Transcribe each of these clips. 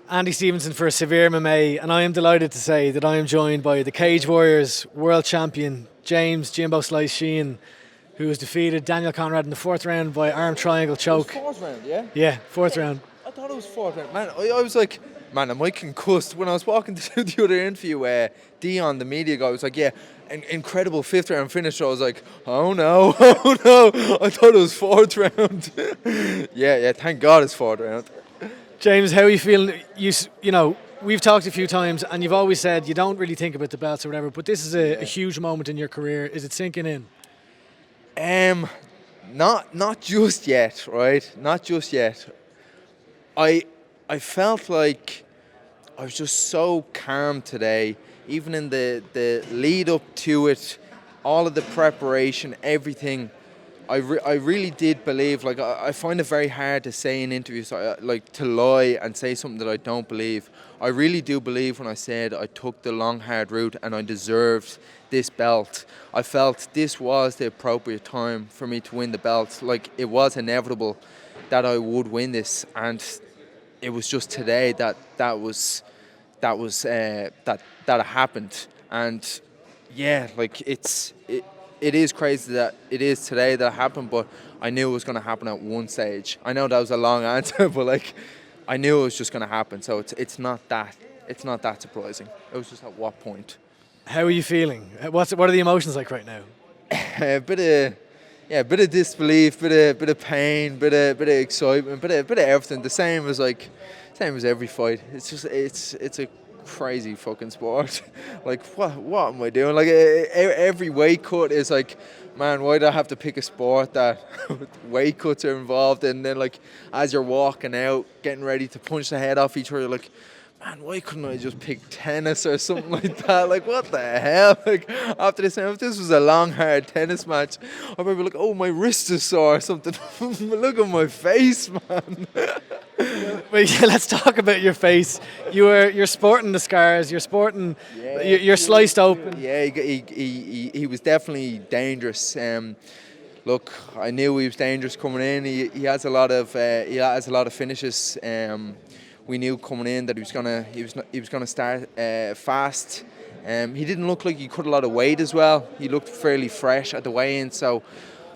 Andy Stevenson for Severe MMA, and I am delighted to say that I am joined by the Cage Warriors world champion James Jimbo Slice Sheehan, who has defeated Daniel Conrad in the fourth round by arm triangle It was choke. fourth round, yeah? Yeah, fourth round. I thought it was fourth round. Man, I was like, man, am I concussed? When I was walking to the other interview, Dion, the media guy, was like, yeah, an incredible fifth round finish. I was like, oh no, oh no. I thought it was fourth round. Yeah, thank God it's fourth round. James, how are you feeling? You know, we've talked a few times, and you've always said you don't really think about the belts or whatever, but this is a huge moment in your career. Is it sinking in? Not just yet, right? Not just yet. I felt like I was just so calm today, even in the lead up to it, all of the preparation, everything. I really did believe. Like I find it very hard to say in interviews, like to lie and say something that I don't believe. I really do believe when I said I took the long hard route and I deserved this belt. I felt this was the appropriate time for me to win the belt. Like it was inevitable that I would win this, and it was just today that happened. And yeah, like it is crazy that it is today that it happened, but I knew it was going to happen at one stage. I know that was a long answer, but like I knew it was just going to happen. So it's not that surprising. It was just at what point. How are you feeling? What are the emotions like right now? A bit of disbelief, bit of pain, bit of excitement, bit of everything. Same as every fight. It's a crazy fucking sport. Like what am I doing? Like every weight cut is like, man, why do I have to pick a sport that weight cuts are involved in? And then like as you're walking out, getting ready to punch the head off each other, you're like, man, why couldn't I just pick tennis or something like that? Like, what the hell? Like, after this, if this was a long, hard tennis match, I'd probably be like, oh, my wrist is sore or something. Look at my face, man. Well, yeah, let's talk about your face. You're sporting the scars. You're sporting. You're sliced open. Yeah, he was definitely dangerous. Look, I knew he was dangerous coming in. He has a lot of finishes. We knew coming in that he was gonna start fast. He didn't look like he cut a lot of weight as well. He looked fairly fresh at the weigh-in, so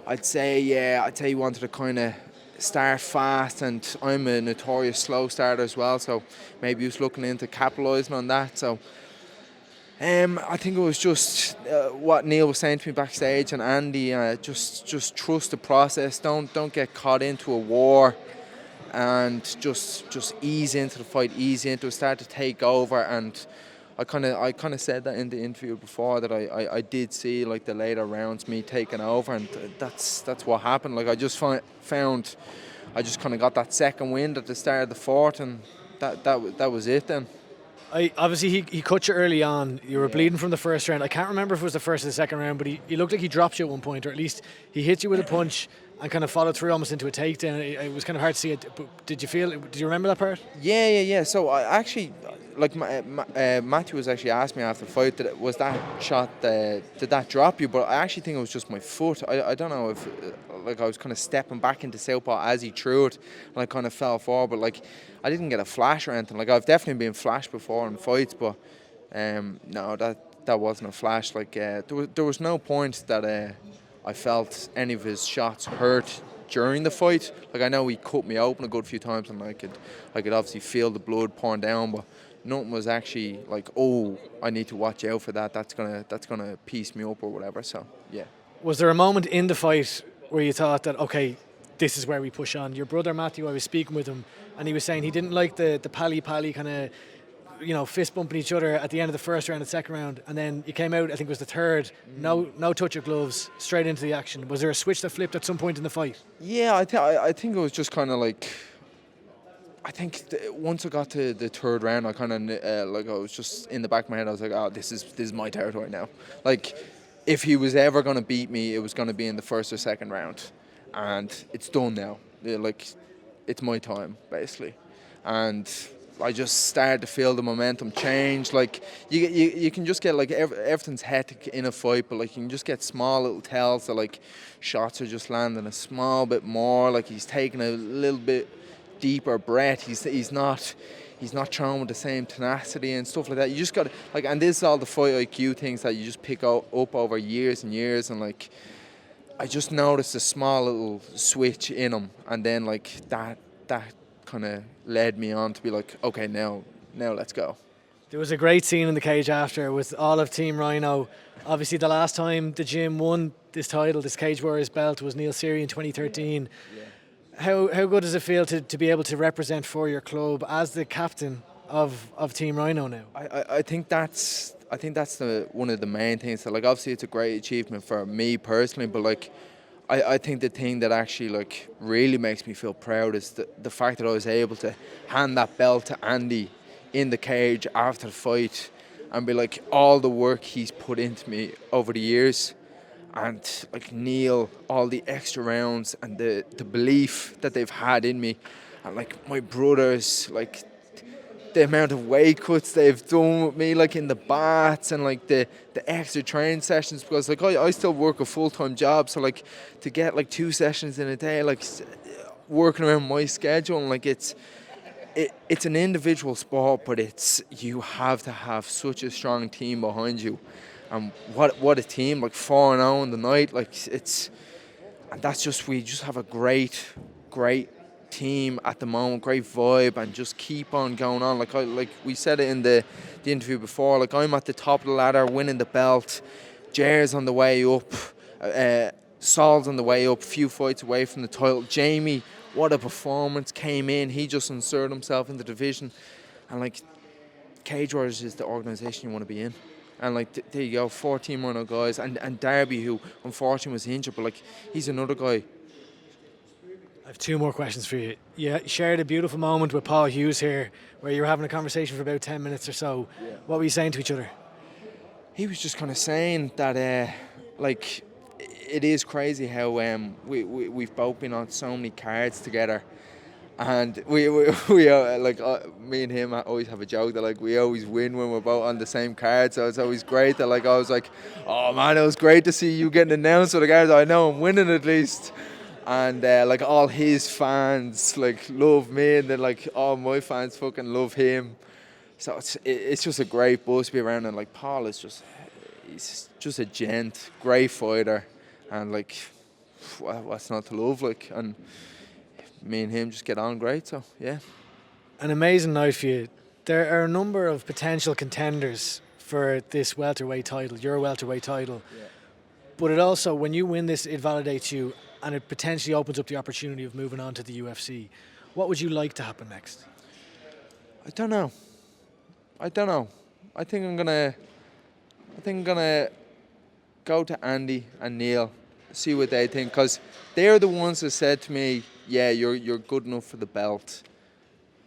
I'd say he wanted to kind of start fast, and I'm a notorious slow starter as well, so maybe he was looking into capitalising on that. So I think it was just what Neil was saying to me backstage, and Andy, just trust the process. Don't get caught into a war, and just ease into the fight, ease into it, start to take over. And I kind of said that in the interview before, that I did see like the later rounds me taking over, and that's what happened. Like I just found I just kind of got that second wind at the start of the fourth, and that was it then. Obviously he cut you early on. You were bleeding from the first round. I can't remember if it was the first or the second round, but he looked like he dropped you at one point, or at least he hit you with a punch and kind of followed through almost into a takedown. It was kind of hard to see it. But did you remember that part? Yeah. So I actually, like Matthew was actually asked me after the fight, was that shot, did that drop you? But I actually think it was just my foot. I don't know if like I was kind of stepping back into southpaw as he threw it, and I kind of fell forward. But like I didn't get a flash or anything. Like I've definitely been flashed before in fights, but no, that wasn't a flash. Like there was no point that I felt any of his shots hurt during the fight. Like I know he cut me open a good few times, and I could obviously feel the blood pouring down, but nothing was actually like, oh, I need to watch out for that. That's gonna piece me up or whatever. So yeah. Was there a moment in the fight where you thought that, okay, this is where we push on? Your brother Matthew, I was speaking with him, and he was saying he didn't like the pally kind of, fist bumping each other at the end of the first round and second round, and then you came out, I think it was the third, no touch of gloves, straight into the action. Was there a switch that flipped at some point in the fight? Yeah, I think it was just kind of like, I think once I got to the third round, I kind of like I was just in the back of my head, I was like, oh, this is my territory now. Like, if he was ever going to beat me, it was going to be in the first or second round, and it's done now. Like, it's my time basically, and I just started to feel the momentum change. Like you can just get like everything's hectic in a fight, but like you can just get small little tells that like shots are just landing a small bit more. Like he's taking a little bit deeper breath. He's not he's not thrown with the same tenacity and stuff like that. You just got to, like, and this is all the fight IQ things that you just pick up over years and years, and like, I just noticed a small little switch in him, and then like that kind of led me on to be like, okay, now let's go. There was a great scene in the cage after with all of Team Rhino. Obviously, the last time the gym won this title, this Cage Warriors belt, was Neil Seery in 2013. Yeah. How good does it feel to be able to represent for your club as the captain of Team Rhino now? I think that's one of the main things. So like, obviously it's a great achievement for me personally, but like, I think the thing that actually like really makes me feel proud is the fact that I was able to hand that belt to Andy in the cage after the fight and be like, all the work he's put into me over the years, and like Neil, all the extra rounds and the belief that they've had in me, and like my brothers, like the amount of weight cuts they've done with me, like in the bats, and like the extra training sessions, because like I still work a full-time job, so like to get like 2 sessions in a day, like working around my schedule, and like it's an individual sport, but you have to have such a strong team behind you, and what a team, like 4-0 in the night, like and that's just, we just have a great team at the moment, great vibe, and just keep on going on. Like we said it in the interview before, like I'm at the top of the ladder winning the belt, Jer's on the way up, Saul's on the way up, a few fights away from the title. Jamie, what a performance, came in, he just inserted himself in the division, and like Cage Warriors is the organisation you want to be in. And like there you go, 14 more guys, and Darby, who unfortunately was injured, but like he's another guy. I have 2 more questions for you. You shared a beautiful moment with Paul Hughes here, where you were having a conversation for about 10 minutes or so. Yeah. What were you saying to each other? He was just kind of saying that like, it is crazy how we've both been on so many cards together, and we like me and him always have a joke that like we always win when we're both on the same card. So it's always great that like I was like, oh man, it was great to see you getting announced with the cards. I know I'm winning at least. And like all his fans like love me, and then like all my fans fucking love him. So it's just a great buzz to be around, and like Paul is he's just a gent, great fighter, and like what's not to love, like, and me and him just get on great. So yeah, an amazing night for you. There are a number of potential contenders for this welterweight title, your welterweight title. Yeah. But it also, when you win this, it validates you, and it potentially opens up the opportunity of moving on to the UFC. What would you like to happen next? I don't know. I think I'm gonna go to Andy and Neil, see what they think, because they're the ones that said to me, yeah, you're good enough for the belt.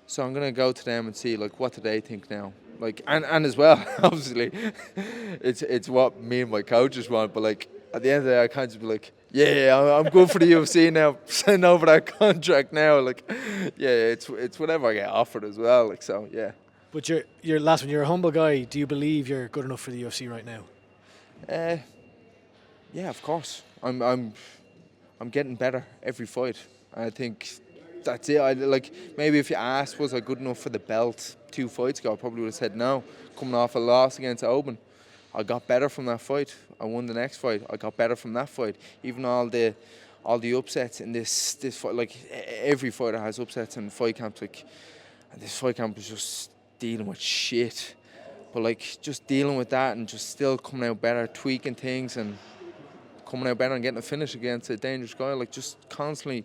So I'm gonna go to them and see like what do they think now. Like, and as well, obviously, it's what me and my coaches want, but like at the end of the day, I can't just be like, yeah, I'm good for the UFC now. Send over that contract now. Like, yeah, it's whatever I get offered as well. Like, so yeah. But you're last one. You're a humble guy. Do you believe you're good enough for the UFC right now? Yeah, of course. I'm getting better every fight. I think that's it. Maybe if you asked, was I good enough for the belt 2 fights ago, I probably would have said no. Coming off a loss against Oban, I got better from that fight. I won the next fight. I got better from that fight. Even all the upsets in this fight, like every fighter has upsets in fight camps. Like, and this fight camp was just dealing with shit. But like just dealing with that and just still coming out better, tweaking things and coming out better and getting a finish against a dangerous guy. Like just constantly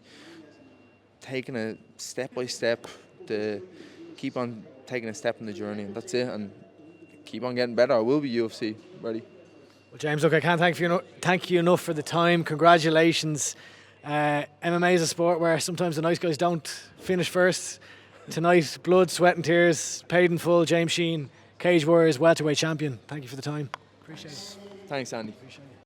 taking a step by step to keep on taking a step in the journey, and that's it. And keep on getting better. I will be UFC ready. Well, James, look, I can't thank you enough for the time. Congratulations. MMA is a sport where sometimes the nice guys don't finish first. Tonight, blood, sweat and tears, paid in full. James Sheehan, Cage Warriors welterweight champion. Thank you for the time. Appreciate it. Thanks, Andy. Appreciate it.